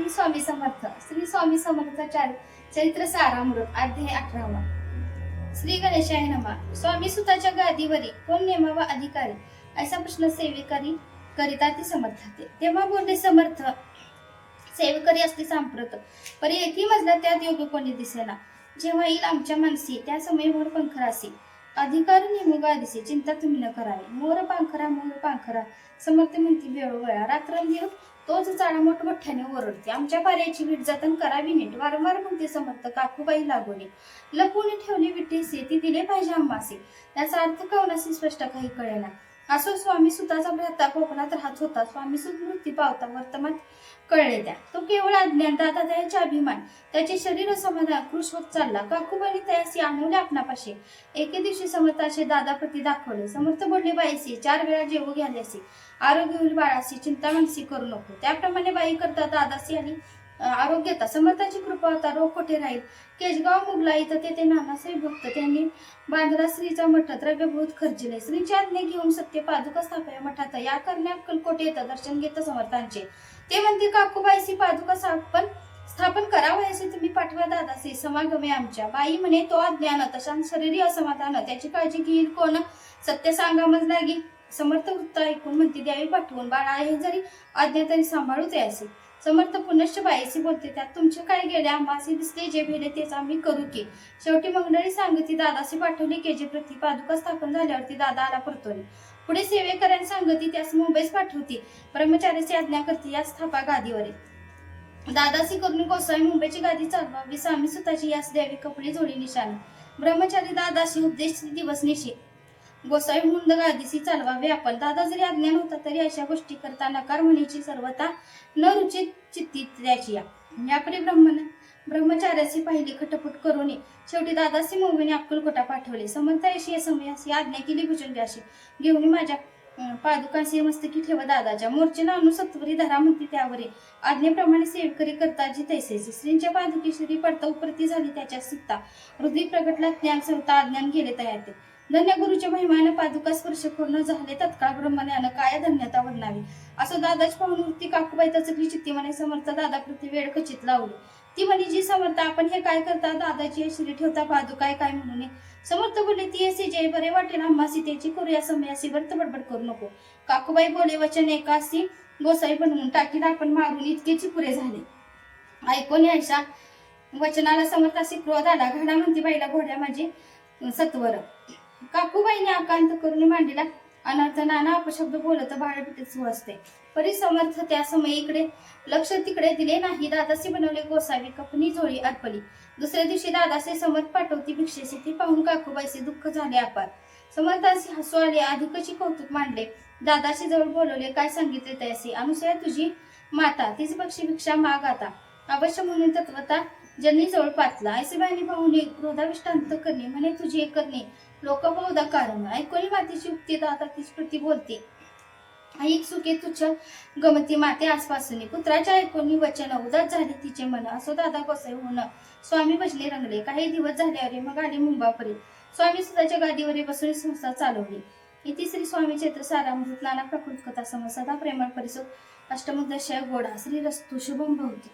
श्री स्वामी समर्थ. श्री स्वामी समर्थ चरित्र सारामृत अध्याय 18. श्री गणेशाय नमः. स्वामी सुताच्या गादीवरी कोण नेमावा अधिकारी असा प्रश्न सेवेकरी करिता ती समर्थाते. तेव्हा बोलले समर्थ, सेवेकरी असते सांप्रत परी एकी मजला त्यात योग्य कोणी दिसेना. जेव्हा येईल आमच्या मानसी त्या समय मोर पंखरासी अधिकार नेमुगा दिसे चिंता तुम्ही न करावी. मोर पांखरा समर्थ म्हणती वेळोवेळा रात्रंदिव तोच चाळा मोठमोठ्याने ओरडते. आमच्या पाऱ्याची वीट जतन करावी नीट वारंवार म्हणते समर्थ काकूबाई लागोने. लपून ठेवली विटेसे ती दिले पाहिजे आम्हासे. त्याचा अर्थ कवनासी स्पष्ट काही कळेना. असो स्वामी सुताचा भ्राता कोकणात राहत होता. स्वामी सुत मृत्यू पावता वर्तमान कळले त्या. तो केवळ अज्ञान दादा त्याचे अभिमान त्याचे शरीर समाधान कृश होत चालला. काकूबाईने त्याशी आणवले आपणापाशी. एके दिवशी समर्थाचे दादाप्रती दाखवले. समर्थ बोलले बाईसी 4 वेळा जेवू घ्याल्यासी आरोग्य होईल बाळासी चिंता मनसी करू नको. त्याप्रमाणे बाई करता दादासी आणि आरोग्यता समर्थाची कृपा होता. रोग कोठे राहील. केजगाव मुगला इथं तेथे नानासाहेब भक्त त्यांनी बांधला श्रीचा मठ द्रव्यभूत खर्चिले. श्रीची आज्ञा घेऊन सत्य पादुका स्थापया मठात या करण्या अक्कलकोट येतं दर्शन घेत समर्थांचे. ते म्हणते काकूबाईसी पादुका स्थापन करावयाचे तुम्ही पाठवा दादासे समागमे आमच्या. बाई म्हणे तो अज्ञान तशा शरीरी असमाधान त्याची काळजी घेईल कोण सत्य सांगामच लागी. समर्थ वृत्त ऐकून म्हणते द्यावी पाठवून बाळा हे जरी आज्ञा तरी सांभाळू द्यायचे. समर्थ पुनश्च बाईसी बोलते त्यात तुमचे काय गेले आम्हासी दिसले जे भेले तेच आम्ही करू की. शेवटी मंडळी सांगती दादासी पाठवली केजे प्रति पादुका स्थापन झाल्यावरती दादा आला परतोली. पुढे सेवेकऱ्यांनी सांगती त्यास मुंबईस पाठवती. ब्रह्मचार्याची आज्ञा करते या स्थापा गादीवरी. दादासी करून गोसावी मुंबईची गादी चालवावी. स्वामी सुताची यास द्यावी कपडे जोडी निशाण. ब्रह्मचारी दादाशी उपदेश दिवस निशी गोसावी मुंद गादीसी चालवावे आपण. दादा जरी अज्ञान होता तरी अशा गोष्टी करता नकार म्हणीची सर्वता न रुचित चित्ती त्याची. यापुढे ब्रह्मचार्याची पहिली खटपट करून शेवटी दादासी मुंबईने अक्कलकोटा पाठवले. समर्थाशी समयासी आज्ञा केली भुजंगाशी घेऊन माझ्या पादुकांशी मस्तकी ठेवा दादाच्या. मोर्चे नानू सत्वरी धरा म्हणते त्यावरी आज्ञेप्रमाणे सेवकरी करता जी तैसेची. श्रींच्या पादुकी श्री पडता उपरती झाली त्याच्या सित्ता. हृदय प्रगटला ज्ञान सवता अज्ञान गेले तयाते. धन्य गुरुच्या महिमाने पादुका स्पर्श पूर्ण झाले तत्काळ ब्रह्मज्ञान काय धन्यता वर्णावी. असं दादाच पाहून वृत्ती काकूबाई तचकली चित्ती म्हणे समर्थ दादा प्रति वेळ खचित लावली. ती म्हणे जी समर्थ आपण हे काय करता दादाची श्री ठेवता पादुकाय काय म्हणून. समर्थ बोलले ती असे जे बरे वाटेल आम्हा सीतेची करूया समयासी व्रत बडबड करू नको. काकूबाई बोले वचन एकासी गोसाई बनवून टाकीला आपण मारून इतकेची पुरे झाले. ऐकून यायच्या वचनाला समर्थाशी क्रोध आला. घाडा म्हणती बाईला घोड्या माझी सत्वर. काकूबाईने आकांत करून मांडीला अनर्थ नाना अपशब्द बोलत बाळपिटीत सुहसते. परी समर्थ त्या समयी इकडे लक्ष तिकडे दिले नाही. दादासी बनवले गोसावी कपनी झोळी अर्पली. दुसऱ्या दिवशी दादासे समर्थ पाठवती भिक्षेशी. ती पाहून काकूबाईचे दुःख झाले अपार. समर्थांशी हसू आले. अधिकची कौतुक मांडले. दादाशी जवळ बोलवले. काय सांगितले त्याशी. अनुसया तुझी माता तीच पक्षी भिक्षा माग आता अवश्य म्हणून तत्वता ज्यांनी जवळ पातला. ऐसेबाईंनी पाहुणे क्रोधाविष्ट अंत करणे म्हणे तुझी एक करणे लोक बहुधा कारण. ऐकोनी मातेची उक्ती दादा तीच प्रति बोलते. ऐक सुखे तुझ्या गमती माते आसपासून. पुत्राच्या ऐकोनी वचन उदात झाले तिचे मन. असो दादा गोसाई होऊन स्वामी भजने रंगले. काही दिवस झाल्यावर मग आले मुंबापरी. स्वामी सुद्धाच्या गादीवर बसून संस्था चालवली. इथे श्री स्वामी चरित्र सारामृत नाना प्रकृत कथा सदा प्रेमळ परिसर अष्टमोदशय गोडा श्री रस्तु शुभम भवती.